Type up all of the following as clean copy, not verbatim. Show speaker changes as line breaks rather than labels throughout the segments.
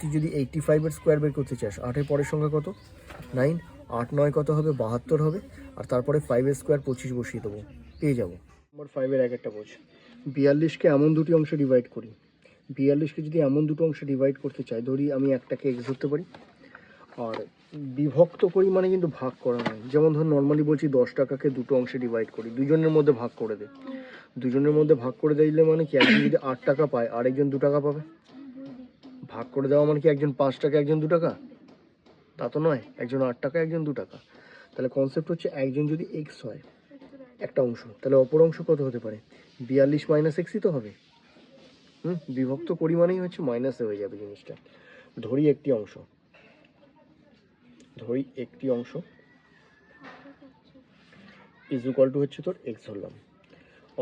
তুই যদি 85 স্কোয়ার বের করতে চাস, 8-এর পরের সংখ্যা কত? 9। 8-9 কত হবে? 72 হবে। আর তারপরে 5 স্কোয়ার 25 বসিয়ে দেবো, পেয়ে যাবো। নম্বর 5-এর এক একটা বোঝ। 42কে এমন দুটি অংশে ডিভাইড করি। 42কে যদি এমন দুটো অংশে ডিভাইড করতে চাই, ধরি আমি একটাকে এক্স ধরতে পারি, আর বিভক্ত করি মানে কিন্তু ভাগ করা নয়। যেমন ধর নর্মালি বলছি 10 টাকাকে দুটো অংশে ডিভাইড করি, দুজনের মধ্যে ভাগ করে দে। দুজনের মধ্যে ভাগ করে দিলে মানে কি, একজন যদি 8 টাকা পায় আরেকজন 2 টাকা পাবে। ভাগ করে দেওয়া মানে কি একজন 5 টাকা একজন 2 টাকা? তা তো নয়, একজন 8 টাকা একজন 2 টাকা। তাহলে কনসেপ্ট হচ্ছে একজন যদি এক্স হয় একটা অংশ, তাহলে অপর অংশ কত হতে পারে? 42 মাইনাস এক্সই তো হবে। বিভক্ত করি মানেই হচ্ছে মাইনাসে হয়ে যাবে জিনিসটা। ধরি একটি অংশ ইজ ইকুয়াল টু হচ্ছে তোর এক্স ধরলাম,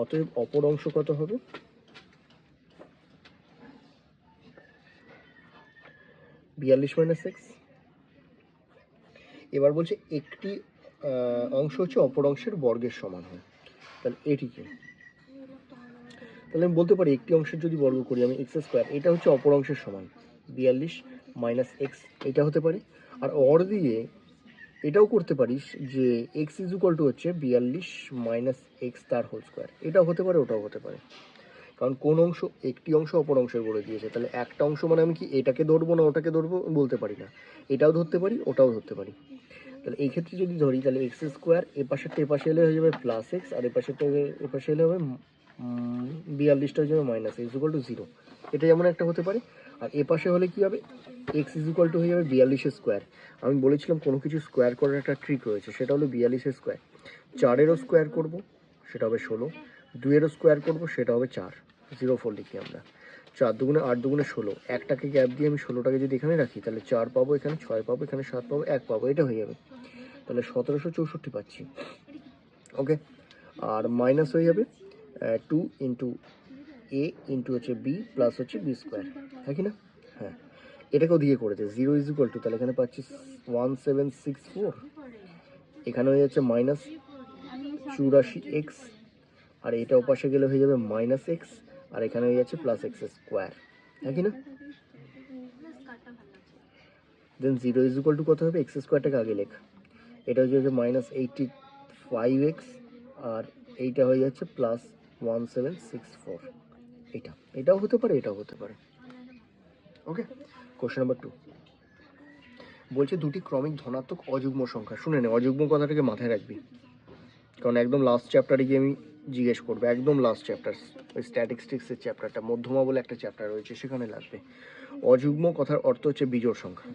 অতএব অপর অংশ কত হবে? 42 মাইনাস এক্স। এবার বলছে একটি অংশ হচ্ছে অপর অংশের বর্গের সমান হয়, তাহলে এটিকে, তাহলে আমি বলতে পারি একটি অংশের যদি বর্গ করি আমি এক্স স্কোয়ার, এটা হচ্ছে অপর অংশের সমান 42 মাইনাস এক্স, এটা হতে পারে। আর অর দিয়ে এটাও করতে পারিস যে এক্স ইজ ইকুয়াল টু হচ্ছে 42 মাইনাস এক্স তার হোল স্কোয়ার, এটাও হতে পারে ওটাও হতে পারে। কারণ কোন অংশ, একটি অংশ অপর অংশের বলে দিয়েছে, তাহলে একটা অংশ মানে আমি কি এটাকে ধরবো না ওটাকে ধরবো বলতে পারি না, এটাও ধরতে পারি ওটাও ধরতে পারি। তাহলে এই ক্ষেত্রে যদি ধরি তাহলে এক্স স্কোয়ার এ পাশেরটা এ পাশে এলে হয়ে যাবে প্লাস এক্স, আর এ পাশেরটা এ পাশে এলে হবে 42টা হয়ে যাবে মাইনাস এক্স ইকুয়াল টু 0। এটা যেমন একটা হতে পারে। আর এ পাশে হলে কি হবে, এক্স ইজ ইকুয়াল টু হয়ে যাবে 42 স্কোয়ার। আমি বলেছিলাম কোনো কিছু স্কোয়ার করার একটা ট্রিক রয়েছে, সেটা হলো 42 স্কোয়ার। 4-এরও স্কোয়ার করবো, সেটা হবে 16। 2-এরও স্কোয়ার করবো, সেটা হবে 4। 0 4 লিখি আমরা। 4 দুগুণে 8 দুগুণে 16, একটাকে গ্যাপ দিয়ে আমি 16টাকে যদি এখানে রাখি তাহলে 4 পাবো, এখানে 6 পাবো, এখানে 7 পাবো, 1 পাবো, এটা হয়ে যাবে। তাহলে 1764 পাচ্ছি। ওকে, আর মাইনাস হয়ে যাবে 2 ইন্টু এ ইন্টু হচ্ছে বি প্লাস হচ্ছে বি স্কোয়ার, হ্যাঁ কি না? হ্যাঁ, এটাকেও দিয়ে করে দে। 0 ইজ ইকুয়াল টু, তাহলে এখানে পাচ্ছি 1764, এখানে হয়ে যাচ্ছে মাইনাস 84x, আর এটা ওপাশে গেলে হয়ে যাবে মাইনাস এক্স, আর এখানে হয়ে যাচ্ছে প্লাস এক্স স্কোয়ার, হ্যাঁ কি না? দেন 0 ইজ ইকুয়াল টু কত হবে? এক্স স্কোয়ারটাকে আগে লেখ, এটা হচ্ছে মাইনাস 85x, আর এইটা হয়ে যাচ্ছে প্লাস 1764। এটাও হতে পারে এটাও হতে পারে। ওকে, কোশ্চেন নাম্বার 2 বলছে দুটি ক্রমিক ধনাত্মক অযুগ্ম সংখ্যা। শুনে নে, অযুগ্ম কথাটাকে মাথায় রাখবি, কারণ একদম লাস্ট চ্যাপ্টারে গিয়ে আমি জিজ্ঞেস করবো, একদম লাস্ট চ্যাপ্টার, ওই স্ট্যাটিস্টিক্সের চ্যাপ্টারটা, মধ্যমা বলে একটা চ্যাপ্টার রয়েছে, সেখানে লাগবে। অযুগ্ম কথার অর্থ হচ্ছে বিজোড় সংখ্যা,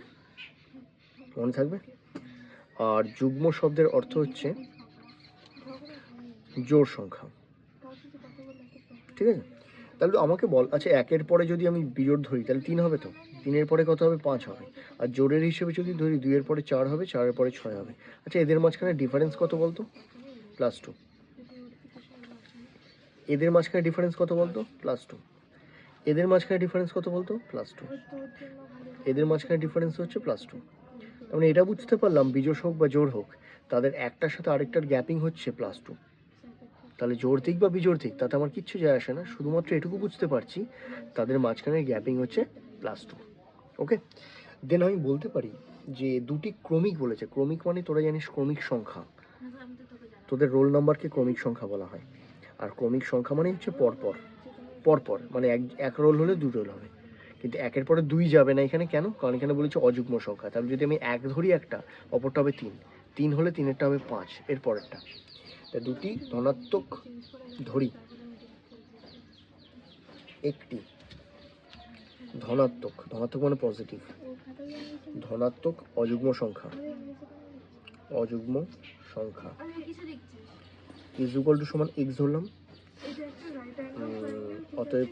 মনে থাকবে। আর যুগ্ম শব্দের অর্থ হচ্ছে জোড় সংখ্যা, ঠিক আছে? তাহলে আমাকে বল, আচ্ছা 1-এর পরে যদি আমি বিজোড় ধরি তাহলে 3 হবে তো, 3-এর পরে কত হবে? 5 হবে। আর জোড়ের হিসেবে যদি ধরি 2-এর পরে 4 হবে, 4-এর পরে 6 হবে। আচ্ছা এদের মাঝখানে ডিফারেন্স কত বলতো? +2। এদের মাঝখানে ডিফারেন্স কত বলতো? +2। এদের মাঝখানে ডিফারেন্স কত বলতো? +2। এদের মাঝখানে ডিফারেন্স হচ্ছে +2। মানে এটা বুঝতে পারলাম বিজোড় হোক বা জোড় হোক, তাদের একটার সাথে আরেকটার গ্যাপিং হচ্ছে +2। তাহলে জোড় দিক বা বিজোড় দিক তাতে আমার কিচ্ছু যায় আসে না, শুধুমাত্র এটুকু বুঝতে পারছি তাদের মাঝখানে গ্যাপিং হচ্ছে +2। ওকে, দেন আমি বলতে পারি যে দুটি ক্রমিক বলেছে। ক্রমিক মানে তোরা জানিস ক্রমিক সংখ্যা, তোদের রোল নাম্বারকে ক্রমিক সংখ্যা বলা হয়। আর ক্রমিক সংখ্যা মানে হচ্ছে পরপর পরপর, মানে এক রোল হলে 2 রোল হবে, কিন্তু 1-এর পরে 2 যাবে না এখানে। কেন? কারণ এখানে বলেছে অযুগ্ম সংখ্যা। তাহলে যদি আমি 1 ধরি একটা, অপরটা হবে 3, 3 হলে 3-এরটা হবে 5, এর পরেরটা। তা দুটি ধনাত্মক ধরি, একটি ধনাত্মক, ধনাত্মক মানে পজিটিভ, ধনাত্মক অযুগ্ম সংখ্যা ইজ ইকুয়াল টু সমান এক্স ধরলাম। অতএব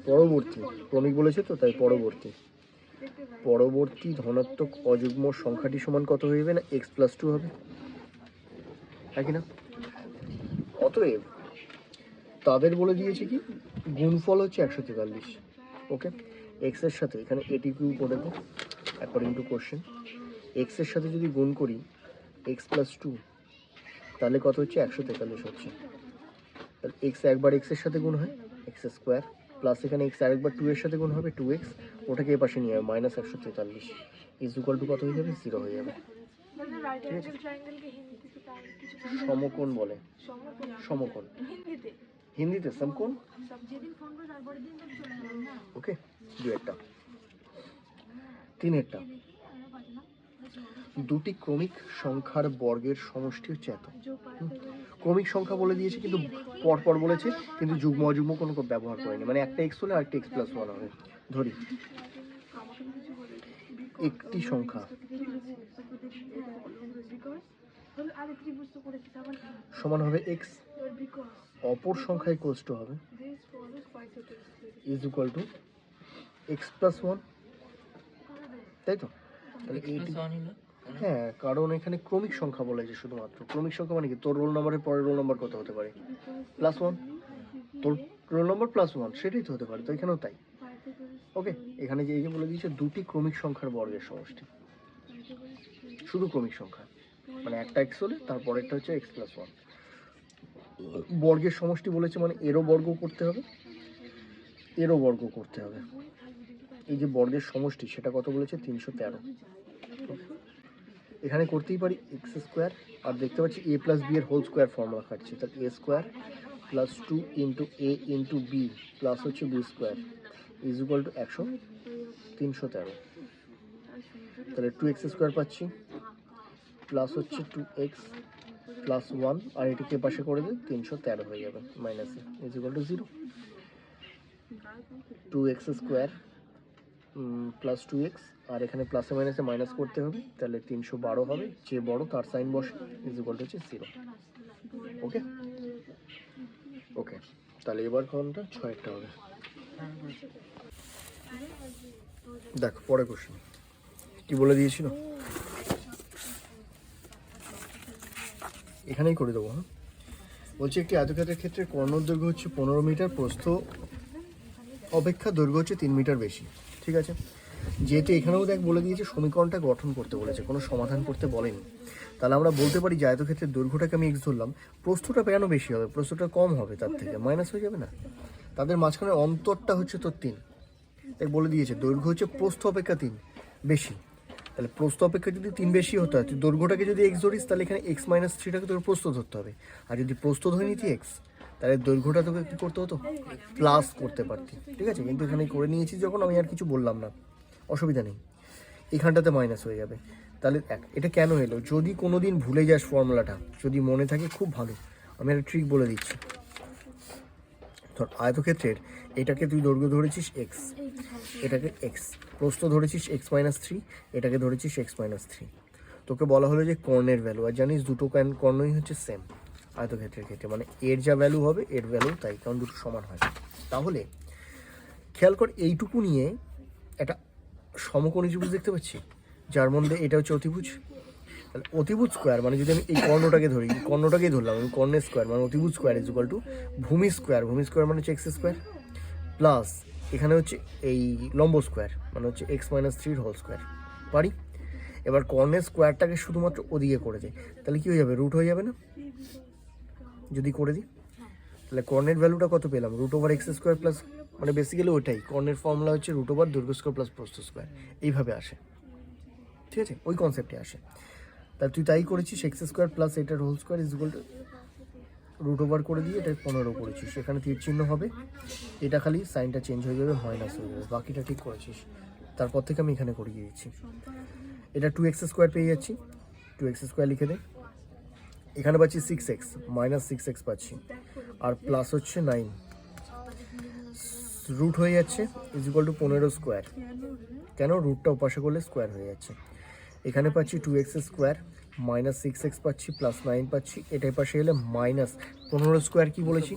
পরবর্তী, ক্রমিক বলেছে তো তাই পরবর্তী ধনাত্মক অযুগ্ম সংখ্যাটি সমান কত হয়ে যাবে না? x+2 হবে, হ্যাঁ কি না? অতএব তাদের বলে দিয়েছে কি, গুণফল হচ্ছে 143। ওকে, এক্স এর সাথে এখানে এটি কিউ করে দেবো অ্যাকর্ডিং টু কোশ্চেন। এক্স এর সাথে যদি গুণ করি x+2, তাহলে কত হচ্ছে? 143 হচ্ছে। তাহলে এক্স একবার এক্স এর সাথে গুণ হয়, এক্স স্কোয়ার, প্লাস এখানে এক্স আরেকবার 2 এর সাথে গুণ হবে 2x, ওটাকে এ পাশে নিয়ে যাবে -143 ইজ ইকুয়াল টু কত হয়ে যাবে 0 হয়ে যাবে। সমকোণ বলে, সমকোণ হিন্দিতে সমকোণ। ওকে, দুয়েরটা। তিনেরটা, দুটি ক্রমিক সংখ্যার বর্গের সমষ্টি হচ্ছে এত। ক্রমিক সংখ্যা বলে দিয়েছে কিন্তু পরপর বলেছে, কিন্তু যুগ্ম অযুগ্ম কোনো ব্যবহার করেনি, মানে একটা এক্স হলে আরেকটা এক্স প্লাস 1 হবে। ধরি একটি সংখ্যা সমান হবে এক্স, অপর সংখ্যা ইকুয়ালস টু হবে is equal two x plus 1, তাই তো? তাহলে এইটি, হ্যাঁ, কারণ এখানে ক্রমিক সংখ্যা বলেছে শুধুমাত্র। ক্রমিক সংখ্যা মানে কি, তোর রোল নম্বরের পরের রোল নম্বর কত হতে পারে? +1, তোর রোল নম্বর +1, সেটাই তো হতে পারে, তো এখানেও তাই। ওকে, এখানে যে এই যে বলে দিয়েছে দুটি ক্রমিক সংখ্যার বর্গের সমষ্টি, শুধু ক্রমিক সংখ্যা মানে একটা এক্স হলে তারপরেরটা হচ্ছে এক্স প্লাস 1 বর্গের সমষ্টি বলেছে, মানে এরও বর্গ করতে হবে, এরও বর্গ করতে হবে। এই যে বর্গের সমষ্টি সেটা কত বলেছে? 313। এখানে করতেই পারি এক্স স্কোয়ার, আর দেখতে পাচ্ছি এ প্লাস বি এর হোল স্কোয়ার ফর্মুলা খাচ্ছি, তাহলে A square plus 2 into A into B plus হচ্ছে B square is equal to 313। তাহলে 2x স্কোয়ার পাচ্ছি প্লাস হচ্ছে 2x প্লাস 1, আর এটিকে পাশে করে দিই 313 হয়ে যাবে মাইনাসে is equal two 0। 2x square plus 2x, আর এখানে প্লাসে মাইনাসে মাইনাস করতে হবে, তাহলে 312 হবে, যে বড় তার সাইন বসে ইজ ইকুয়াল টু হচ্ছে 0। ওকে ওকে, তাহলে এবার কোনটা 6টা হবে। দেখ পরে কোশ্চেন কি বলে দিয়েছিল, এখানেই করে দেবো। হ্যাঁ, বলছি একটি আয়তক্ষেত্রের ক্ষেত্রে কর্ণর দৈর্ঘ্য হচ্ছে 15 মিটার, প্রস্থ অপেক্ষা দৈর্ঘ্য হচ্ছে 3 মিটার বেশি। ঠিক আছে, যেহেতু এখানেও দেখ বলে দিয়েছে সমীকরণটা গঠন করতে বলেছে, কোনো সমাধান করতে বলেনি, তাহলে আমরা বলতে পারি যে আয়তক্ষেত্রের দৈর্ঘ্যটাকে আমি এক্স ধরলাম, প্রস্থটা কেন বেশি হবে? প্রস্থটা কম হবে, তার থেকে মাইনাস হয়ে যাবে না? তাদের মাঝখানে অন্তরটা হচ্ছে তোর 3, তাই বলে দিয়েছে দৈর্ঘ্য হচ্ছে প্রস্থ অপেক্ষা 3 বেশি। তাহলে প্রস্থ অপেক্ষা যদি 3 বেশি হতো, তুই দৈর্ঘ্যটাকে যদি এক্স ধরিস, তাহলে এখানে এক্স মাইনাস 3টাকে তোর প্রস্থ ধরতে হবে, আর যদি প্রস্থ ধরে নিতি এক্স, তাহলে দৈর্ঘ্যটা তোকে কী করতে হতো? প্লাস করতে পারতি। ঠিক আছে, কিন্তু এখানে করে নিয়েছি যখন, আমি আর কিছু বললাম না, অসুবিধা নেই, এখানটাতে মাইনাস হয়ে যাবে। তাহলে এটা কেন এলো? যদি কোনো দিন ভুলে যাস ফর্মুলাটা, যদি মনে থাকে খুব ভালো, আমি একটা ট্রিক বলে দিচ্ছি। ধর আয়তক্ষেত্রের এটাকে তুই দৈর্ঘ্য ধরেছিস এক্স, এটাকে এক্স, প্রস্থ ধরেছিস এক্স মাইনাস 3, এটাকে ধরেছিস এক্স মাইনাস 3। তোকে বলা হলো যে কর্ণের ভ্যালু, আর জানিস দুটো কর্ণই হচ্ছে সেম আয়তক্ষেত্রের ক্ষেত্রে, মানে এর যা ভ্যালু হবে এর ভ্যালু তাই, কারণ দুটো সমান হয়। তাহলে খেয়াল কর, এইটুকু নিয়ে একটা সমকোণী ত্রিভুজ দেখতে পাচ্ছি, যার মধ্যে এটা হচ্ছে অতিভুজ। তাহলে অতিভুজ স্কোয়ার মানে যদি আমি এই কর্ণটাকে ধরি, কর্ণটাকেই ধরলাম আমি, কর্ণের স্কোয়ার মানে অতিভুজ স্কোয়ার ইজ ইকুয়াল টু ভূমি স্কোয়ার, ভূমি স্কোয়ার মানে হচ্ছে এক্স স্কোয়ার, প্লাস এখানে হচ্ছে এই লম্ব স্কোয়ার মানে হচ্ছে এক্স মাইনাস 3 হোল স্কোয়ার। পারি? এবার কর্ণের স্কোয়ারটাকে শুধুমাত্র ওদিকে করে দিই, তাহলে কী হয়ে যাবে? রুট হয়ে যাবে না? যদি করে দিই, তাহলে কর্ণের ভ্যালুটা কত পেলাম? √x স্কোয়ার প্লাস, মানে বেসিক্যালি ওইটাই কর্ণের ফর্মুলা হচ্ছে √ দৈর্ঘ্য স্কোয়ার প্লাস প্রস্থ স্কোয়ার, এইভাবে আসে। ঠিক আছে, ওই কনসেপ্টে আসে। তাহলে তুই তাই করেছিস, এক্স স্কোয়ার প্লাস এটার whole square is equal to √ করে দিয়ে এটা 15 করেছিস, সেখানে তীর চিহ্ন হবে, এটা খালি সাইনটা চেঞ্জ হয়ে যাবে, মাইনাস হয়ে যাবে, বাকিটা ঠিক করেছিস। তারপর থেকে আমি এখানে করিয়ে দিচ্ছি, এটা 2x স্কোয়ার পেয়ে যাচ্ছি, 2x স্কোয়ার লিখে দে, এখানে পাচ্ছি 6x মাইনাস 6x পাচ্ছি, আর প্লাস হচ্ছে 9, রুট হয়ে যাচ্ছে ইজ ইকুয়াল টু 15 স্কোয়ার, কেন? রুটটা ওপাশে করলে স্কোয়ার হয়ে যাচ্ছে। এখানে পাচ্ছি 2x স্কোয়ার মাইনাস 6x পাচ্ছি প্লাস 9 পাচ্ছি, এটার পাশে এলে মাইনাস 15 স্কোয়ার কি বলেছি?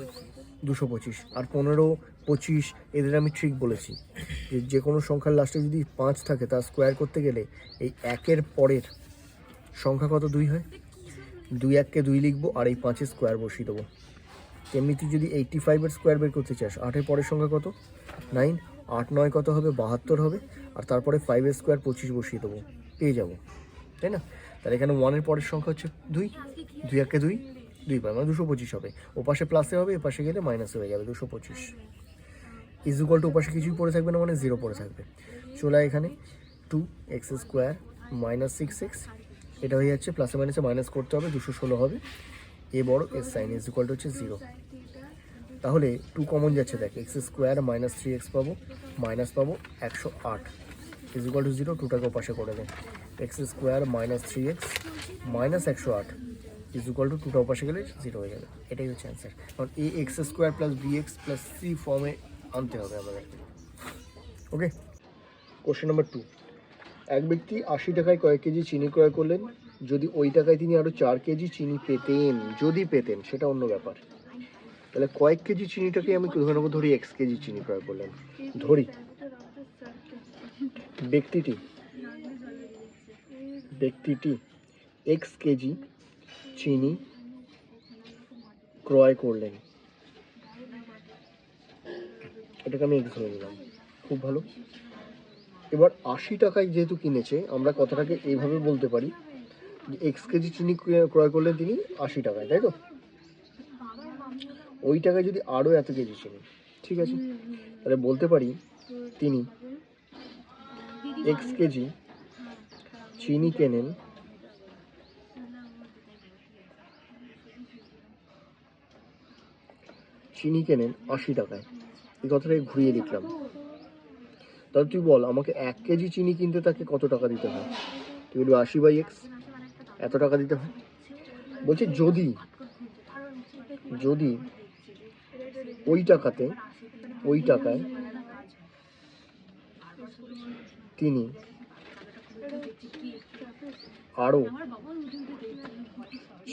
225, আর 15, 25 এদের আমি ঠিক বলেছি যে কোনো সংখ্যার লাস্টে যদি 5 থাকে তার স্কোয়ার করতে গেলে এই 1-এর পরের সংখ্যা কত? 2 হয়, 2 1-কে 2 লিখবো, আর এই 5-এর স্কোয়ার বসিয়ে দেবো। তেমনিতে যদি 85-এর স্কোয়ার বের করতে চাস, 8-এর পরের সংখ্যা কত? 9, 8 9 কত হবে? 72 হবে, আর তারপরে 5-এর স্কোয়ার 25 বসিয়ে দেবো, পেয়ে যাবো, তাই না? তাহলে এখানে 1-এর পরের সংখ্যা হচ্ছে 2, 2 1-কে 2, 2 পাই, মানে 225 হবে, ও পাশে প্লাসে হবে, এ পাশে গেলে মাইনাসে হয়ে যাবে 225। ইজ ইকুয়াল টু ওপাশে কিছুই পড়ে থাকবে না, মানে 0 পড়ে থাকবে। চলে এখানে 2x স্কোয়ার মাইনাস 6x, এটা হয়ে যাচ্ছে প্লাসে মাইনাসে মাইনাস করতে হবে, 216 হবে। এ বড় এর সাইন ইজ ইকুয়াল টু হচ্ছে 0। তাহলে 2 কমন যাচ্ছে, দেখ x স্কোয়ার মাইনাস 3x পাবো, মাইনাস পাবো 108 ইজ ইকুয়াল টু 0। 2টাকে ওপাশে করে দেয়, x square minus 3x minus 108 is equal two 2টা ওপাশে গেলে 0 হয়ে যাবে। এটাই হচ্ছে অ্যান্সার। কারণ a x square plus bx plus c ফর্মে আনতে হবে আমাদের। Okay, question number 2। এক ব্যক্তি 80 টাকায় কয়েক কেজি চিনি ক্রয় করলেন। যদি ওই টাকায় তিনি আরও 4 কেজি চিনি পেতেন, যদি পেতেন সেটা অন্য ব্যাপার। তাহলে কয়েক কেজি চিনিটাকে আমি ধরে নেবো, ধরি x কেজি চিনি ক্রয় করলেন। ধরি ব্যক্তিটি x কেজি চিনি ক্রয় করলেন, এটাকে আমি x ধরে নিলাম। খুব ভালো। এবার 80 টাকায় যেহেতু কিনেছে, আমরা কথাটাকে এইভাবে বলতে পারি যে x কেজি চিনি ক্রয় করলেন তিনি 80 টাকায়, তাই তো? ওই টাকায় যদি আরও এত কেজি চিনি, ঠিক আছে, তাহলে বলতে পারি তিনি x কেজি চিনি কেনেন চিনি কেনেন 80 টাকায়। এই কথাটাকে ঘুরিয়ে লিখলাম। তাহলে তুই বল আমাকে 1 কেজি চিনি কিনতে তাকে কত টাকা দিতে হয়? তুই বলবি 80/x, এত টাকা দিতে হয়। বলছে যদি ওই টাকায় তিনি আরও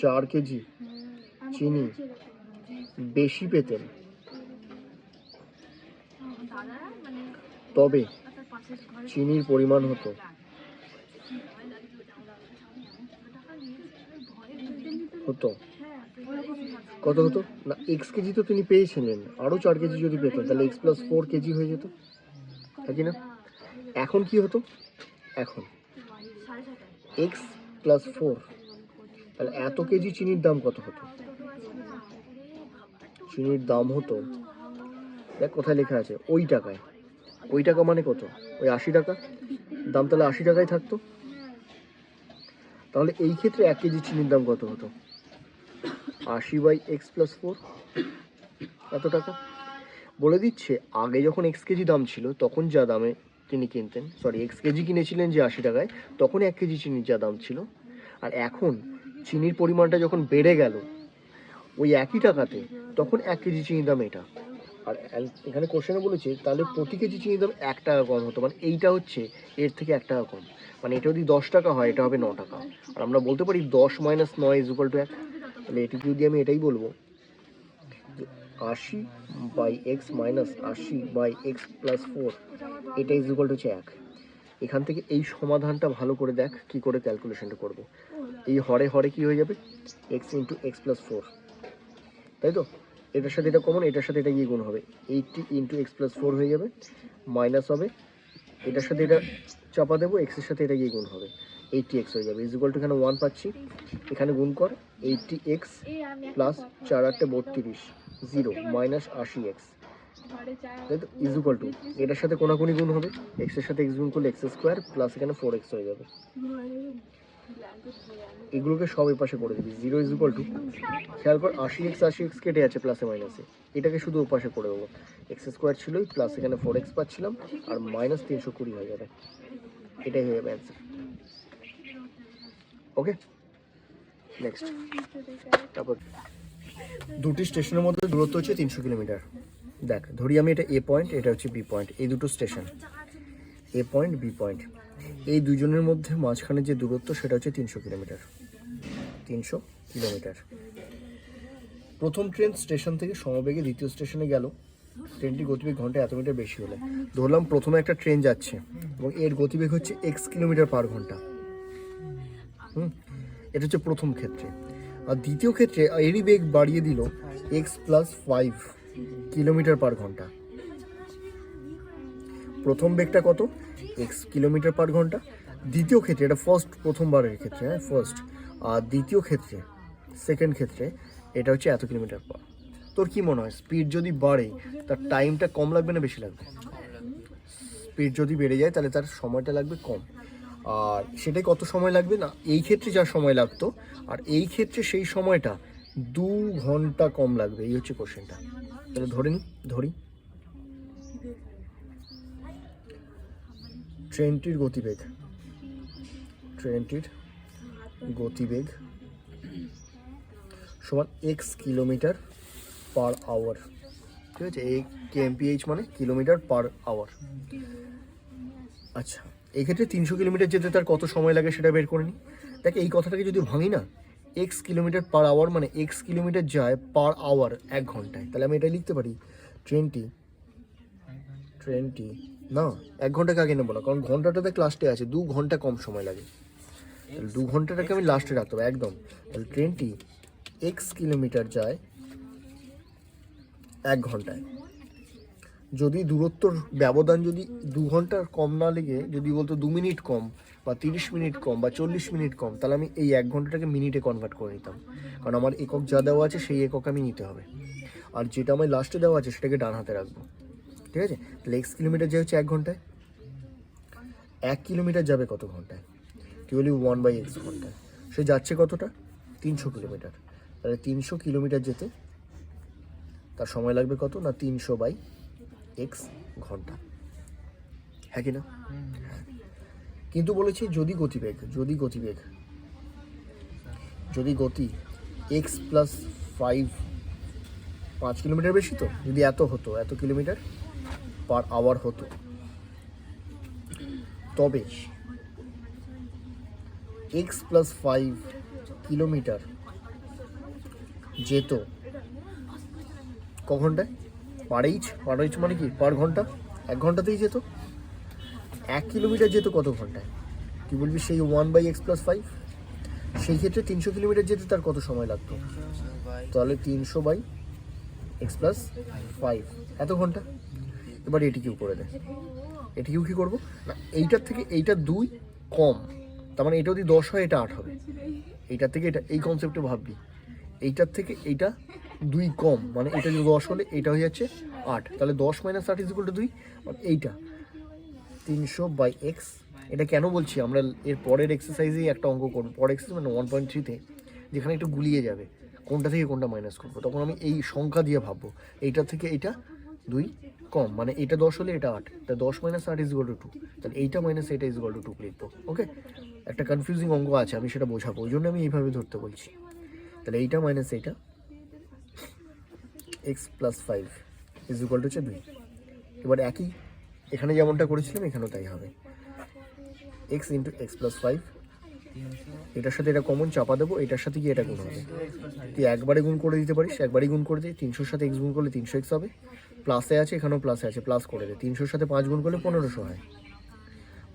4 কেজি চিনি বেশি পেতেন, তবে চিনির পরিমাণ হতো কত হতো না, x কেজি তো তিনি পেয়েছিলেন, আরও 4 কেজি যদি পেতেন তাহলে x প্লাস 4 কেজি হয়ে যেত, তাই না? এখন কি হতো, এখন x প্লাস 4, তাহলে এত কেজি চিনির দাম কত হতো? চিনির দাম হতো, দেখ কোথায় লেখা আছে, ওই টাকায়। ওই টাকা মানে কত? ওই 80 টাকা দাম, তাহলে 80 টাকায় থাকতো। তাহলে এই ক্ষেত্রে 1 কেজি চিনির দাম কত হতো? 80/x প্লাস 4, এত টাকা। বলে দিচ্ছে আগে যখন x কেজি দাম ছিল তখন যা দামে তিনি কিনতেন, x কেজি কিনেছিলেন যে 80 টাকায়, তখন 1 কেজি চিনির যা দাম ছিল। আর এখন চিনির পরিমাণটা যখন বেড়ে গেল ওই একই টাকাতে, তখন 1 কেজি চিনির দাম এটা। আর এখানে কোশ্চেনে বলেছে তাহলে প্রতি কেজি চিনির দাম 1 টাকা কম হতো, মানে এইটা হচ্ছে এর থেকে 1 টাকা কম, মানে এটা যদি 10 টাকা হয় এটা হবে 9 টাকা। আর আমরা বলতে পারি 10 - 9 ইজ ইকুয়াল টু 1। তাহলে এটি যদি আমি এটাই বলবো 80/x মাইনাস 80/x প্লাস 4, এটা ইজ ইকুয়াল টু হচ্ছে 1। এখান থেকে এই সমাধানটা ভালো করে দেখ কি করে ক্যালকুলেশনটা করব। এই হরে হরে কি হয়ে যাবে, x ইন্টু এক্স প্লাস 4, তাই তো? এটার সাথে এটা কমন, এটার সাথে এটা গিয়ে গুণ হবে, 80 ইন্টু এক্স প্লাস 4 হয়ে যাবে, মাইনাস হবে, এটার সাথে এটা চাপা দেবো, এক্সের সাথে এটা গিয়ে গুণ হবে, 80x হয়ে যাবে। ইজ ইকুয়াল টু এখানে 1 পাচ্ছি, এখানে গুণ কর, 80x প্লাস 4 8 32, 0 মাইনাস 80x, তাই তো? ইজ ইকুয়াল টু এটার সাথে কোনাকুনি গুণ হবে, এক্সের সাথে এক্স গুণ করলে এক্স স্কোয়ার প্লাস এখানে 4x হয়ে যাবে। এগুলোকে সব এই পাশে করে দিবি, 0 ইজ ইকুয়াল টু, খেয়াল কর 80x কেটে আছে প্লাসে মাইনাসে, এটাকে শুধু ওপাশে করে দেবো, এক্স স্কোয়ার ছিলই প্লাস এখানে 4x পাচ্ছিলাম আর মাইনাস 320 হয়ে যাবে, এটাই হয়ে যাবে অ্যান্সার। ওকে, নেক্সট। তারপর দুটি স্টেশনের মধ্যে দূরত্ব হচ্ছে 300 কিলোমিটার। দেখ ধরি আমি এটা এ পয়েন্ট, এটা হচ্ছে বি পয়েন্ট, এই দুটো স্টেশন এ পয়েন্ট বি পয়েন্ট, এই দুজনের মধ্যে মাঝখানে যে দূরত্ব সেটা হচ্ছে 300 কিলোমিটার। 300 কিলোমিটার। প্রথম ট্রেন স্টেশন থেকে সমবেগে দ্বিতীয় স্টেশনে গেল। ট্রেনটির গতিবেগ ঘন্টায় এত মিটার বেশি হলে, ধরলাম প্রথমে একটা ট্রেন যাচ্ছে এবং এর গতিবেগ হচ্ছে x কিলোমিটার পার ঘন্টা। এটা হচ্ছে প্রথম ক্ষেত্রে। আর দ্বিতীয় ক্ষেত্রে এরই বেগ বাড়িয়ে দিল x প্লাস 5 কিলোমিটার পার ঘন্টা। প্রথম বেগটা কত, x কিলোমিটার পার ঘন্টা। দ্বিতীয় ক্ষেত্রে, এটা প্রথমবারের ক্ষেত্রে, ফার্স্ট, আর দ্বিতীয় ক্ষেত্রে সেকেন্ড ক্ষেত্রে এটা হচ্ছে এত কিলোমিটার পার। তোর কি মনে হয় স্পিড যদি বাড়ে তার টাইমটা কম লাগবে না বেশি লাগবে? স্পিড যদি বেড়ে যায় তাহলে তার সময়টা লাগবে কম, আর সেটাই কত সময় লাগবে না এই ক্ষেত্রে যা সময় লাগতো আর এই ক্ষেত্রে সেই সময়টা 2 ঘন্টা কম লাগবে। এই হচ্ছে কোশ্চেনটা। তাহলে ধরি ট্রেনটির গতিবেগ সমান এক্স কিলোমিটার পার আওয়ার, ঠিক আছে? এই কেএমপিএইচ মানে কিলোমিটার পার আওয়ার। আচ্ছা, এই ক্ষেত্রে 300 কিলোমিটার যেতে তার কত সময় লাগে সেটা বের করে নিই। দেখ, এই কথাটাকে যদি ভাঙি না, এক্স কিলোমিটার পার আওয়ার মানে এক্স কিলোমিটার যায় পার আওয়ার 1 ঘন্টায়, তাহলে আমি এটাই লিখতে পারি ট্রেনটি না 1 ঘন্টাকে আগে নেবো না, কারণ ঘন্টাটাতে লাস্টে আছে, 2 ঘন্টা কম সময় লাগে, তাহলে 2 ঘন্টাটাকে আমি লাস্টে রাখতে হবে একদম। তাহলে ট্রেনটি এক্স কিলোমিটার যায় 1 ঘন্টায়। যদি দূরত্বর ব্যবধান যদি 2 ঘন্টার কম না লেগে যদি বলতো 2 মিনিট কম বা 30 মিনিট কম বা 40 মিনিট কম, তাহলে আমি এই 1 ঘন্টাটাকে মিনিটে কনভার্ট করে নিতাম, কারণ আমার একক যা দেওয়া আছে সেই একক আমি নিতে হবে, আর যেটা আমার লাস্টে দেওয়া আছে সেটাকে ডান হাতে রাখবো, ঠিক আছে? তাহলে এক্স কিলোমিটার যে হচ্ছে 1 ঘন্টায়, 1 কিলোমিটার যাবে কত ঘন্টায়? কি বলি 1/x ঘন্টায়। সে যাচ্ছে কতটা? 300 কিলোমিটার। তাহলে 300 কিলোমিটার যেতে তার সময় লাগবে কত না 300/x ঘন্টা, হ্যাঁ কি না? কিন্তু বলেছি যদি গতি x প্লাস 5 কিলোমিটার বেশি, তো যদি এত হতো, এত কিলোমিটার পার আওয়ার হতো, তবে x প্লাস 5 কিলোমিটার যেত ক ঘন্টায়? পার এইচ মানে কি পার ঘন্টা, 1 ঘন্টাতেই যেত। 1 কিলোমিটার যেত কত ঘন্টায়? কি বলবি সেই 1/x প্লাস 5। সেই ক্ষেত্রে 300 কিলোমিটার যেতে তার কত সময় লাগতো? তাহলে 300/x প্লাস 5 এত ঘন্টা। এবার এটিকেও করে দেয়, এটিকেও কি করবো না, এইটার থেকে এইটা 2 কম, তার মানে এটা যদি 10 হয় এটা 8 হবে, এইটার থেকে এটা, এই কনসেপ্টে ভাববি, এইটার থেকে এইটা 2 কম, মানে এটা যদি 10 হলে এইটা হয়ে যাচ্ছে 8, তাহলে 10 - 8 = 2, মানে এইটা 300/x। এটা কেন বলছি, আমরা এর পরের এক্সারসাইজেই একটা অঙ্ক করবো, পরের এক্সারসাইজ মানে 1.3-তে, যেখানে একটু গুলিয়ে যাবে কোনটা থেকে কোনটা মাইনাস করবো, তখন আমি এই সংখ্যা দিয়ে ভাববো, এইটার থেকে এইটা 2 কম, মানে এটা 10 হলে এটা 8, তা 10 - 8 = 2, তাহলে এইটা মাইনাস এটা = 2 লিখবো। ওকে, একটা কনফিউজিং অঙ্ক আছে, আমি সেটা বোঝাবো, ওই জন্য আমি এইভাবে ধরতে বলছি। তাহলে এইটা মাইনাস এইটা x প্লাস 5 = 2। এবার একই এখানে যেমনটা করেছিলাম এখানেও তাই হবে, x × x প্লাস 5, এটার সাথে এটা কমন চাপা দেবো, এটার সাথে কি এটা গুণ হবে, তুই একবারে গুণ করে দিতে পারিস, একবারই গুণ করে দিই, 300-র সাথে x গুণ করলে 300x হবে, প্লাসে আছে এখানেও প্লাসে আছে, প্লাস করে দে, 300-র সাথে 5 গুণ করলে 1500 হয়,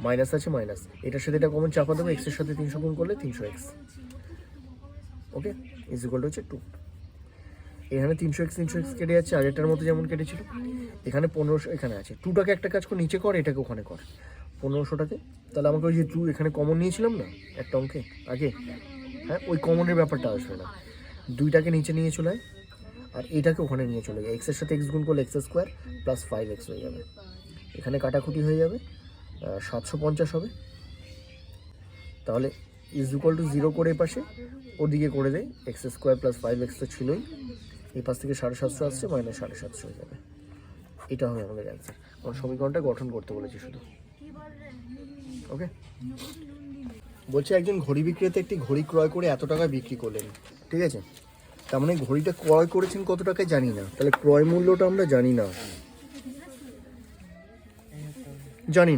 মাইনাস আছে মাইনাস, এটার সাথে এটা কমন চাপা দেবো, x এর সাথে 300 গুণ করলে 300x। ওকে, = 2। এখানে 300x কেটে যাচ্ছে, আগেরটার মতো যেমন কেটেছিল, এখানে 1500 এখানে আছে, 2টাকে একটা কাজ করে নিচে কর, এটাকে ওখানে কর, 1500টাকে, তাহলে আমাকে ওই যে 2 এখানে কমন নিয়েছিলাম না একটা অঙ্কে আগে, হ্যাঁ, ওই কমনের ব্যাপারটা আসবে না, 2টাকে নিচে নিয়ে চলে আয়, আর এটাকে ওখানে নিয়ে চলে যায়, এক্সের সাথে এক্স গুণ করলে x² প্লাস 5x হয়ে যাবে, এখানে কাটাকুটি হয়ে যাবে, 750 হবে, তাহলে = 0 করে পাশে ওদিকে করে দেয়, x² প্লাস 5x তো ছিলই, এই পাশ থেকে 750 আসছে, মাইনাস 750 হয়ে যাবে, এটা হবে আমাদের অ্যান্সার, কারণ সমীকরণটা গঠন করতে বলেছি শুধু। ওকে, বলছে একজন ঘড়ি বিক্রেতা একটি ঘড়ি ক্রয় করে এত টাকা বিক্রি করলেন, ঠিক আছে? তার মানে ঘড়িটা ক্রয় করেছেন কত টাকায় জানি না, তাহলে ক্রয় মূল্যটা আমরা জানি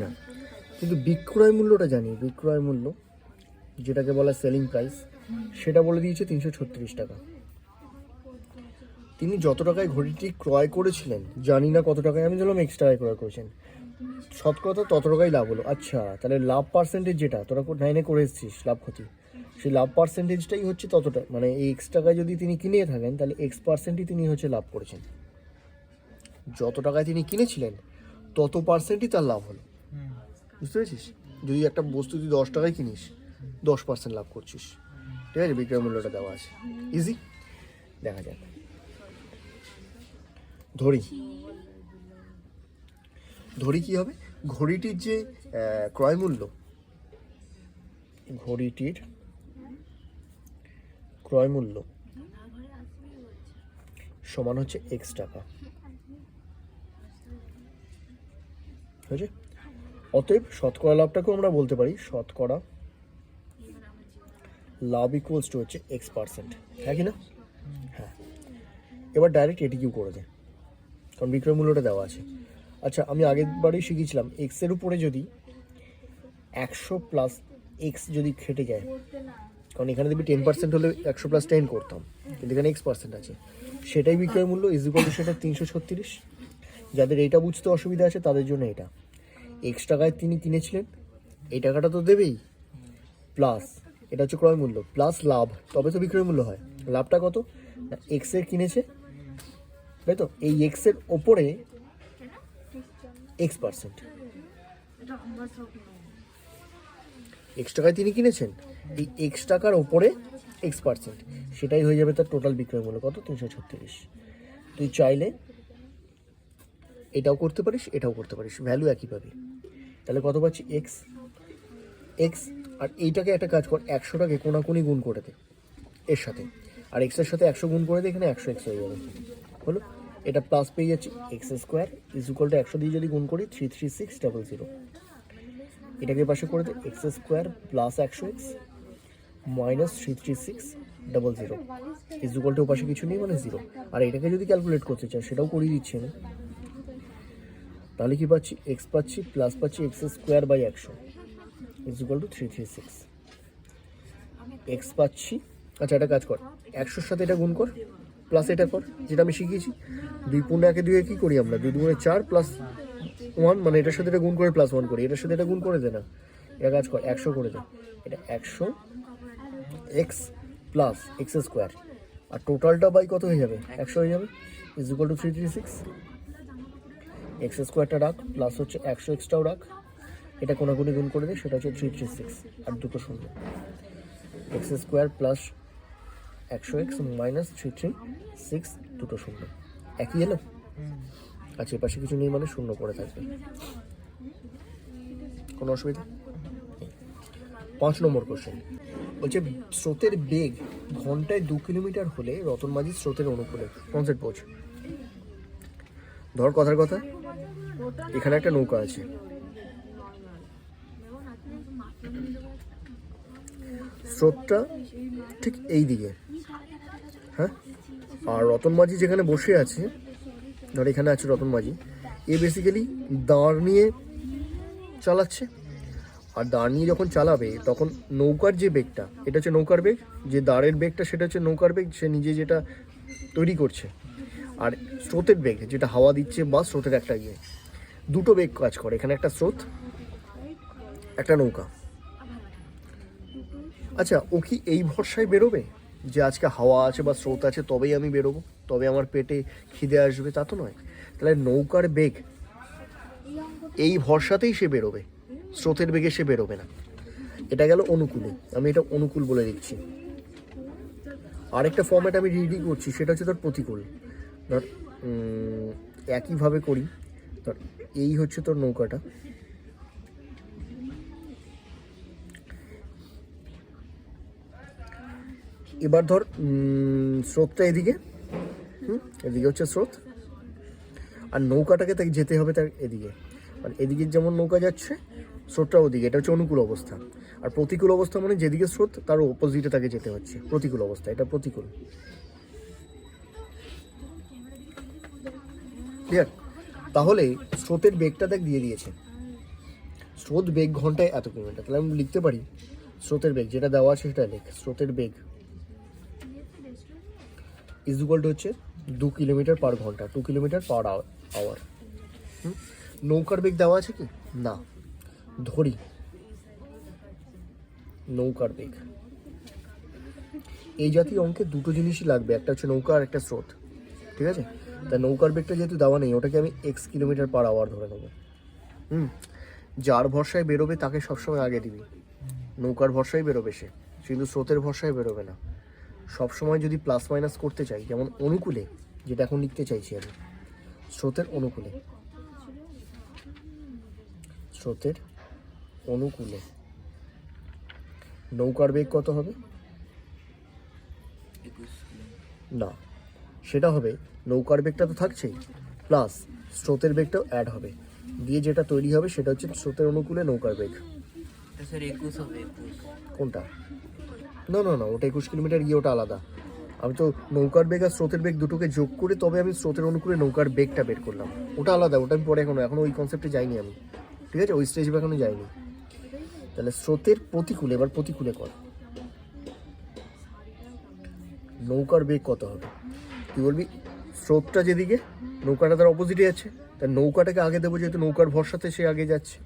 না, কিন্তু বিক্রয় মূল্যটা জানি, বিক্রয় মূল্য যেটাকে বলা সেলিং প্রাইস, সেটা বলে দিয়েছে 336 টাকা। তিনি যত টাকায় ঘড়িটি ক্রয় করেছিলেন, জানি না কত টাকায়, আমি ধরলাম এক্স টাকায় ক্রয় করেছেন, শতকরা তত টাকাই লাভ হলো। আচ্ছা, তাহলে লাভ পার্সেন্টেজ যেটা তোরা 9-এ করে এসেছিস লাভ ক্ষতি, সেই লাভ পার্সেন্টেজটাই হচ্ছে ততটা, মানে এই এক্স টাকায় যদি তিনি কিনে থাকেন তাহলে x% তিনি হচ্ছে লাভ করেছেন, যত টাকায় তিনি কিনেছিলেন তত পার্সেন্টই তার লাভ হলো, বুঝতে পেরেছিস? যদি একটা বস্তু তুই 10 টাকায় কিনিস, 10% লাভ করছিস, ঠিক আছে? বিক্রয় মূল্যটা দেওয়া আছে, ইজি, দেখা যাক। ধরি ধরি কি হবে, ঘড়িটির যে ক্রয় মূল্য, ঘড়িটির ক্রয় মূল্য সমান হচ্ছে এক্স টাকা, হয়েছে। অতএব শতকরা লাভটাকেও আমরা বলতে পারি শতকরা লাভ ইকুয়ালস টু হচ্ছে X%, হ্যাঁ কি না? হ্যাঁ, এবার ডাইরেক্ট এটিকেও করে দেয়, কারণ বিক্রয় মূল্যটা দেওয়া আছে। আচ্ছা, আমি আগের বারেই শিখিয়েছিলাম এক্সের উপরে যদি 100 প্লাস এক্স যদি খেটে যায়, কারণ এখানে দেখবি 10% হলে 100 প্লাস 10 করতাম, কিন্তু এখানে X% আছে, সেটাই বিক্রয় মূল্য ইজ ইকুয়াল টু সেটা 336। যাদের এইটা বুঝতে অসুবিধা আছে তাদের জন্য এটা এক্স টাকায় তিনি কিনেছিলেন, এই টাকাটা তো দেবেই, প্লাস এটা হচ্ছে ক্রয় মূল্য প্লাস লাভ, তবে তো বিক্রয় মূল্য হয়। লাভটা কত, এক্সের কিনেছে, তাই তো, এই এক্সের ওপরে X%, এক্স টাকায় তিনি কিনেছেন, এই এক্স টাকার ওপরে X%, সেটাই হয়ে যাবে তার টোটাল বিক্রয় মূল্য কত, 336। তুই চাইলে এটাও করতে পারিস, এটাও করতে পারিস, ভ্যালু একই পাবি। তাহলে কত পাচ্ছি, এক্স, আর এইটাকে একটা কাজ কর, 100টাকে কোনাকুনি গুণ করে দে এর সাথে, আর এক্সের সাথে 100 গুণ করে দে, এখানে 100x হয়ে যাবে, হলো। এটা প্লাস পেয়ে যাচ্ছি X² ইজ ইকুয়াল টু 100 দিয়ে যদি গুণ করি 33600, এটাকে পাশে করে দে X² plus 100x minus 33600 is equal two পাশে কিছু নেই মানে 0। আর এটাকে যদি ক্যালকুলেট করতে চাই সেটাও করিয়ে দিচ্ছি আমি, তাহলে কি পাচ্ছি, এক্স পাচ্ছি প্লাস পাচ্ছি X² by 100 is equal to 336, x পাচ্ছি। আচ্ছা, এটা কাজ কর, 100-র সাথে এটা গুণ কর, প্লাস এটা কর, যেটা আমি শিখিয়েছি, 2 × 1 = 2 কী করি আমরা, 2 × 2 = 4 প্লাস 1, মানে এটার সাথে এটা গুণ করে প্লাস 1 করি, এটার সাথে এটা গুণ করে দে না, এটা কাজ কর 100 করে দে, এটা 100 এক্স প্লাস X², আর টোটালটা বাই কত হয়ে যাবে, 100 হয়ে যাবে, ইজ ইকুয়াল টু 336। X²টা রাখ, প্লাস হচ্ছে 100xটাও রাখ, এটা কোনাকুনি গুণ করে দে, সেটা হচ্ছে 336, আর দুটো শূন্য, X² প্লাস 100x মাইনাস 336, দুটো শূন্য, একই এলো। আচ্ছা, এর পাশে কিছু নেই মানে শূন্য পড়ে থাকবে, কোনো অসুবিধা। 5 নম্বর কোশ্চেন বলছে, স্রোতের বেগ ঘন্টায় 2 কিলোমিটার হলে রতন মাঝি স্রোতের অনুকূলে, কনসেপ্ট বোঝ। ধর কথার কথা, এখানে একটা নৌকা আছে, স্রোতটা ঠিক এই দিকে, হ্যাঁ, আর রতন মাঝি যেখানে বসে আছে, ধর এখানে আছে রতন মাঝি, এ বেসিক্যালি দাঁড় নিয়ে চালাচ্ছে, আর দাঁড় নিয়ে যখন চালাবে তখন নৌকার যে বেগটা, এটা হচ্ছে নৌকার বেগ, যে দাঁড়ের বেগটা সেটা হচ্ছে নৌকার বেগ, সে নিজে যেটা তৈরি করছে, আর স্রোতের বেগ যেটা হাওয়া দিচ্ছে বা স্রোতের একটা গিয়ে, দুটো বেগ কাজ করে, এখানে একটা স্রোত, একটা নৌকা। আচ্ছা, ও কি এই ভরসায় বেরোবে যে আজকে হাওয়া আছে বা স্রোত আছে তবেই আমি বেরোবো, তবে আমার পেটে খিদে আসবে, তা তো নয়। তাহলে নৌকার বেগ এই ভরসাতেই সে বেরোবে, স্রোতের বেগে সে বেরোবে না। এটা গেল অনুকূলে, আমি এটা অনুকূল বলে দিচ্ছি। আরেকটা ফর্ম্যাট আমি রেডি করছি, সেটা হচ্ছে তোর প্রতিকূল। ধর একইভাবে করি, ধর এই হচ্ছে তোর নৌকাটা, এবার ধর স্রোতটা এদিকে, এদিকে হচ্ছে স্রোত, আর নৌকাটাকে তাকে যেতে হবে তার এদিকে, মানে এদিকে যেমন নৌকা যাচ্ছে স্রোতটা ওদিকে, এটা হচ্ছে অনুকূল অবস্থা। আর প্রতিকূল অবস্থা মানে যেদিকে স্রোত তার অপোজিটে তাকে যেতে হচ্ছে, প্রতিকূল অবস্থা, এটা প্রতিকূল। ক্লিয়ার? তাহলে স্রোতের বেগটা দেখ দিয়ে দিয়েছে, স্রোত বেগ ঘন্টায় এত কিলোমিটার, তাহলে আমি লিখতে পারি স্রোতের বেগ যেটা দেওয়া আছে সেটা লেখ, স্রোতের বেগ ইজ ইকুয়াল টু হচ্ছে 2 কিলোমিটার পার ঘন্টা, 2 কিলোমিটার পার আওয়ার। নৌকার বেগ দেওয়া আছে কি না, ধরি নৌকার বেগ, এই জাতীয় অঙ্কে দুটো জিনিসই লাগবে, একটা হচ্ছে নৌকা আর একটা স্রোত, ঠিক আছে? তা নৌকার বেগটা যেহেতু দেওয়া নেই, ওটাকে আমি x কিলোমিটার পার আওয়ার ধরে নেবো। যার ভরসায় বেরোবে তাকে সবসময় আগে দিবি, নৌকার ভরসায় বেরোবে সে, কিন্তু স্রোতের ভরসায় বেরোবে না। সবসময় যদি প্লাস মাইনাস করতে চাই, যেমন অনুকূলে, যেটা এখন লিখতে চাইছি আমি, স্রোতের অনুকূলে, স্রোতের অনুকূলে নৌকার বেগ কত হবে? না, সেটা হবে নৌকার বেগটা তো থাকছেই, প্লাস স্রোতের বেগটাও অ্যাড হবে, দিয়ে যেটা তৈরি হবে সেটা হচ্ছে স্রোতের অনুকূলে নৌকার বেগ। কোনটা? না না না, ওটা 21 কিলোমিটার গিয়ে ওটা আলাদা। আমি তো নৌকার বেগ আর স্রোতের বেগ দুটোকে যোগ করে তবে আমি স্রোতের অনুকূলে নৌকার বেগটা বের করলাম, ওটা আলাদা, ওটা আমি পরে এখনো ওই কনসেপ্টে যাইনি আমি, ঠিক আছে, ওই স্টেজে এখনো যাইনি। তাহলে স্রোতের প্রতিকূলে, এবার প্রতিকূলে কর, নৌকার বেগ কত হবে? তুই বলবি স্রোতটা যেদিকে, নৌকাটা তার অপোজিটে যাচ্ছে, তার নৌকাটাকে আগে দেবো, যেহেতু নৌকার ভরসাতে সে আগে যাচ্ছে,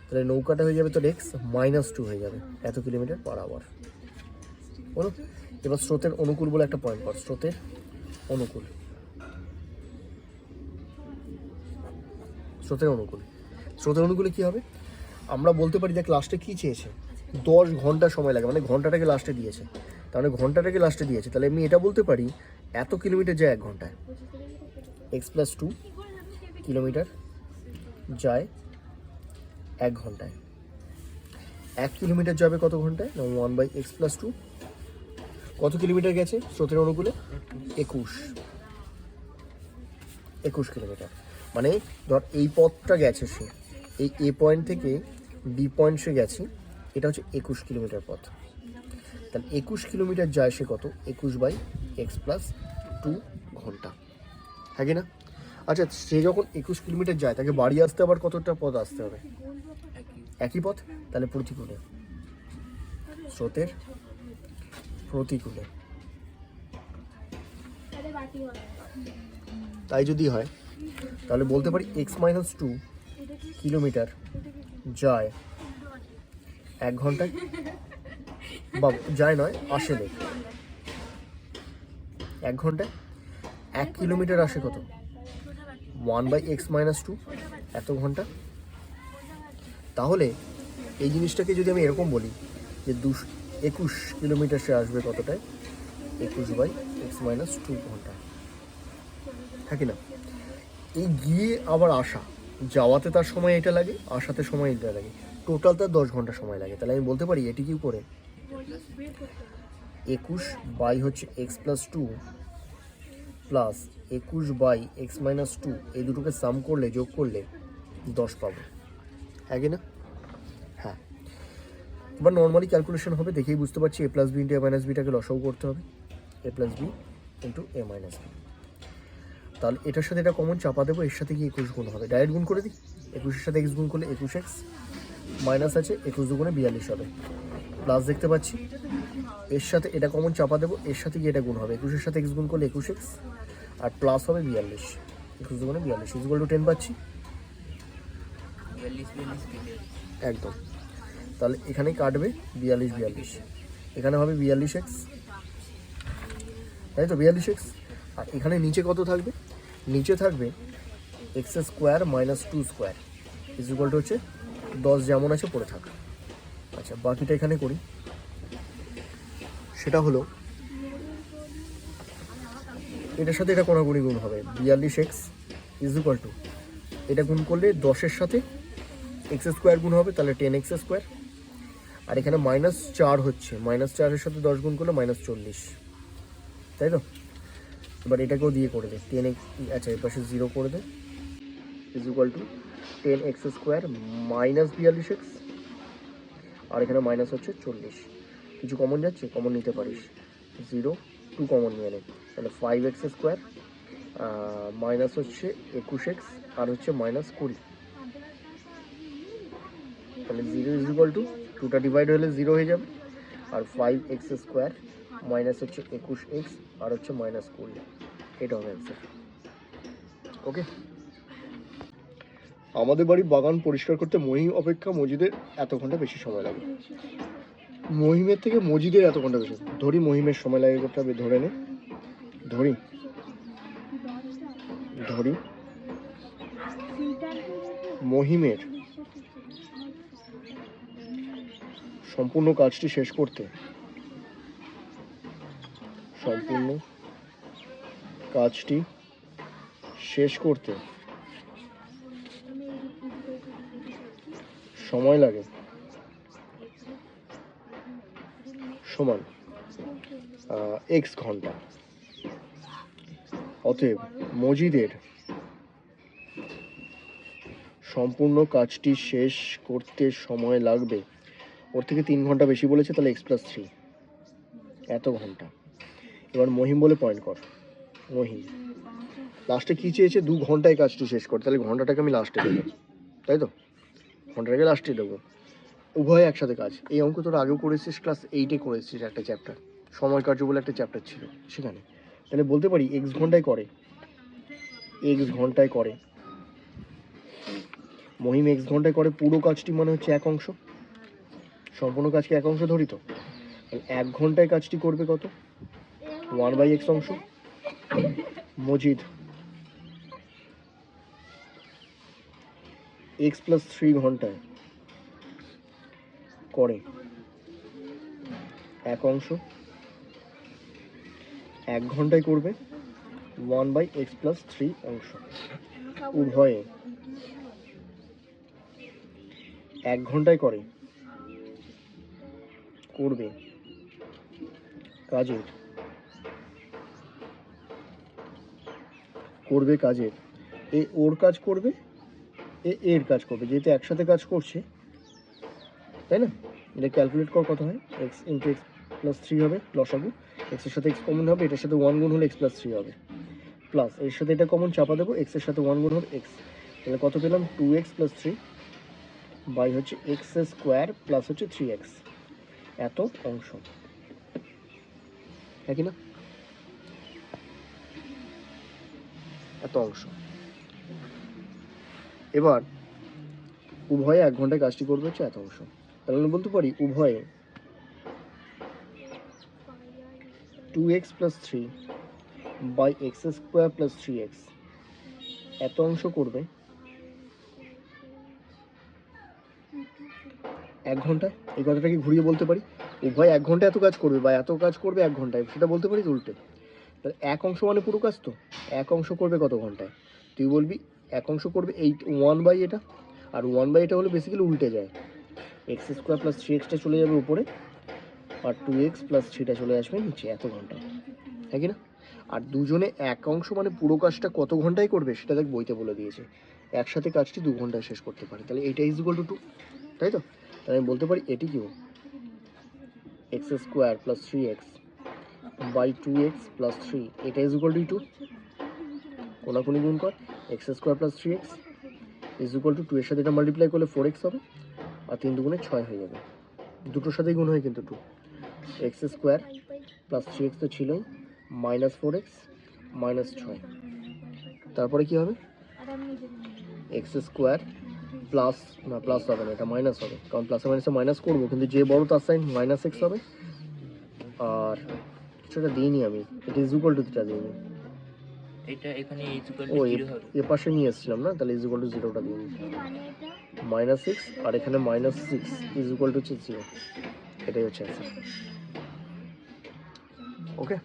তাহলে নৌকাটা হয়ে যাবে তোর x-2 হয়ে যাবে এত কিলোমিটার পার আওয়ার, বলো। এবার স্রোতের অনুকূল বলে একটা পয়েন্ট পর, স্রোতের অনুকূল, স্রোতের অনুকূল, স্রোতের অনুকূলে কী হবে? আমরা বলতে পারি দেখ লাস্টে কী চেয়েছে, 10 ঘন্টা সময় লাগে, মানে ঘন্টাটাকে লাস্টে দিয়েছে, তাহলে ঘন্টাটাকে লাস্টে দিয়েছে, তাহলে আমি এটা বলতে পারি এত কিলোমিটার যায় 1 ঘন্টায়, x+2 কিলোমিটার যায় 1 ঘন্টায়। 1 কিলোমিটার যাবে কত ঘন্টায়? না 1/x+2, কত কিলোমিটার গেছে স্রোতের অনুকূলে? 21 কিলোমিটার। মানে ধর এই পথটা গেছে সে, এই এ পয়েন্ট থেকে বি পয়েন্ট সে গেছে, এটা হচ্ছে 21 কিলোমিটার পথ। তাহলে 21 কিলোমিটার যায় সে কত? 21/x+2 ঘন্টা, হ্যাঁ কি না? আচ্ছা, সে যখন 21 কিলোমিটার যায় তাকে বাড়ি আসতে আবার কতটা পথ আসতে হবে? একই পথ। তাহলে প্রতিকূলে, স্রোতের প্রতিকূলে, তাই যদি হয় তাহলে বলতে পারি x-2 কিলোমিটার যায় 1 ঘন্টায়, বা যায় নয় আসে বেগ 1 ঘন্টায়। 1 কিলোমিটার আসে কত? 1/x-2 এত ঘন্টা। তাহলে এই জিনিসটাকে যদি আমি এরকম বলি যে 21 কিলোমিটার সে আসবে কতটায়? 21/x-2 ঘন্টা, হ্যাঁ কি না? এই গিয়ে আবার আসা, যাওয়াতে তার সময় এটা লাগে, আসাতে সময় এটা লাগে, টোটাল তার 10 ঘন্টা সময় লাগে। তাহলে আমি বলতে পারি এটি কি করে 21 হচ্ছে x+2 প্লাস 21/x-2, এই দুটোকে সাম করলে, যোগ করলে 10 পাবো, হ্যাঁ কি না? হ্যাঁ। এবার নর্মালি ক্যালকুলেশন হবে, দেখেই বুঝতে পারছি a+b × a-bটাকে লসাগু করতে হবে, a+b × a-b। তাহলে এটার সাথে এটা কমন চাপা দেবো, এর সাথে কি 21 গুণ হবে, ডাইরেক্ট গুণ করে দিই, 21-এর সাথে x গুণ করলে 21x, মাইনাস আছে 21 দুগুণে 42 হবে, প্লাস দেখতে পাচ্ছি এর সাথে এটা কমন চাপা দেবো, এর সাথে কি এটা গুণ হবে, 21-এর সাথে x গুণ করলে 21x, আর প্লাস হবে 42, 21 দুগুণে 42 ইকুয়াল টু 10 পাচ্ছি, একদম। তাহলে এখানে কাটবে 42, এখানে হবে 42x, তাই তো 42x, আর এখানে নিচে কত থাকবে? নিচে থাকবে x² - 2² ইকুয়াল টু হচ্ছে 10, যেমন আছে পড়ে থাক। আচ্ছা, বাকিটা এখানে করি, সেটা হলো এটার সাথে এটা কোনাকুনি গুণ হবে, 42x ইকুয়াল টু এটা গুণ করলে 10-এর সাথে x² গুণ হবে, তাহলে 10x², আর এখানে -4 হচ্ছে, -4-এর সাথে 10 গুণ করলে -40, তাই তো? এবার এটাকেও দিয়ে করে দে 10x, আচ্ছা এই পাশে 0 করে দে, ইকুয়াল টু 10x² - 42x, আর এখানে মাইনাস হচ্ছে 40, কিছু কমন যাচ্ছে, কমন নিতে পারিস, 0 2 কমন নিয়ে নে, তাহলে 5x² মাইনাস হচ্ছে 21x, আর হচ্ছে -20, তাহলে 0 ইকুয়াল টু 2টা ডিভাইড হলে 0 হয়ে যাবে, আর 5x² মাইনাস হচ্ছে 21x, আর হচ্ছে -20, এটা হবে অ্যান্সার। ওকে, আমাদের বাড়ির বাগান পরিষ্কার করতে মহিম অপেক্ষা মজিদের এত ঘন্টা বেশি সময় লাগে, মহিমের থেকে মজিদের এত ঘন্টা বেশি, ধরি মহিমের সময় লাগে করতে হবে, ধরে নে, ধরি মহিমের সম্পূর্ণ কাজটি শেষ করতে, সম্পূর্ণ কাজটি শেষ করতে সময় লাগে সমান এক্স ঘন্টা। অতএব মজিদের সম্পূর্ণ কাজটি শেষ করতে সময় লাগবে, ওর থেকে 3 ঘন্টা বেশি বলেছে, তাহলে এক্স প্লাস 3 এত ঘন্টা। এবার মহিম বলে পয়েন্ট কর। মহিম লাস্টে কী চেয়েছে? 2 ঘন্টায় কাজটি শেষ করতে, তাহলে ঘন্টাটাকে আমি লাস্টে দেবো, তাই তো? ঘন্টাটাকে লাস্টে দেবো। উভয় একসাথে কাজ। এই অঙ্ক তোরা আগেও করেছিস, ক্লাস 8-এ করেছিস একটা চ্যাপ্টার, সময় কার্য বলে একটা চ্যাপ্টার ছিল সেখানে। তাহলে বলতে পারি এক্স ঘন্টায় করে, এক্স ঘন্টায় করে মহিম এক্স ঘন্টায় করে পুরো কাজটি, মানে হচ্ছে 1 অংশ। সম্পূর্ণ কাজকে 1 অংশ ধরি তো, 1 ঘন্টায় কাজটি করবে কত? 1/x অংশ। মজিদ এক্স প্লাস 3 ঘন্টায় করে 1 অংশ, 1 ঘন্টায় করবে 1/x প্লাস 3 অংশ। উভয়ে 1 ঘন্টায় করবে কাজের এ ওর কাজ করবে, এর কাজ করবে, যেহেতু একসাথে কাজ করছে, তাই না? এটা ক্যালকুলেট কর কত হয়। এক্স ইন্টু এক্স প্লাস 3 হবে লসাগু, এক্সের সাথে এক্স কমন হবে, এটার সাথে 1 গুণ হলে এক্স প্লাস 3 হবে, প্লাস এর সাথে এটা কমন চাপা দেবো, এক্সের সাথে 1 গুণ হবে এক্স, তাহলে কত পেলাম? 2x প্লাস 3 বাই হচ্ছে এক্স স্কোয়ার প্লাস হচ্ছে 3x এত অংশ, হ্যাঁ কি না? এত অংশ। এবার উভয়ে 1 ঘন্টায় কাজটি করবে হচ্ছে এত অংশ। তাহলে আমি বলতে পারি উভয়ে 2x plus 3 by x square plus 3x এত অংশ করবে 1 ঘন্টায়। এই কথাটাকে ঘুরিয়ে বলতে পারি উভয় 1 ঘন্টায় এত কাজ করবে, বা এত কাজ করবে 1 ঘন্টায়, সেটা বলতে পারি উল্টে। তাহলে 1 অংশ মানে পুরো কাজ তো, 1 অংশ করবে কত ঘন্টায়? তুই বলবি 1 অংশ করবে 1/, এটা আর 1/, এটা হলে বেসিক্যালি উল্টে যায়, এক্স স্কোয়ার প্লাস 3xটা চলে যাবে উপরে, আর 2x প্লাস 3টা চলে আসবে নিচে, এত ঘন্টায়, হ্যাঁ কি না? আর দুজনে 1 অংশ মানে পুরো কাজটা কত ঘন্টায় করবে সেটা দেখ বইতে বলে দিয়েছে, একসাথে কাজটি 2 ঘন্টায় শেষ করতে পারে, তাহলে এটা ইজ ইকুয়াল টু 2, তাই তো? তাহলে আমি বলতে পারি এটি কি, x square plus 3x by 2x plus 3, এটা ইজ ইকুয়াল টু 2, কোনাকুনি গুণ কর, x square plus 3x is equal to 2 এর সাথে এটা মাল্টিপ্লাই করলে 4x হবে, আর 3 দুগুণে 6 হয়ে যাবে, দুটোর সাথেই গুণ হয় কিন্তু 2, এক্স স্কোয়ার প্লাস 3x তো ছিলই, মাইনাস 4x মাইনাস 6, তারপরে কি হবে? এক্স স্কোয়ার প্লাস, না প্লাস হবে না, এটা মাইনাস হবে, কারণ প্লাসে মাইনাসে মাইনাস করবো, কিন্তু যে বড় তার সাইন মাইনাস এক্স হবে, আর কিছুটা দিইনি আমি, এটা ইজ ইকুয়াল টু যেটা দিইনি,
এটা এখানে ইজ ইকুয়াল
ও
টু 0 হবে।
এ পাশে নিয়ে এসেছিলাম না, তাহলে ইজ ইকুয়াল টু 0টা দিইনি, মাইনাস 6 আর এখানে মাইনাস 6 ইজ ইকুয়াল টু 0, এটাই হচ্ছে অ্যান্সার। ওকে।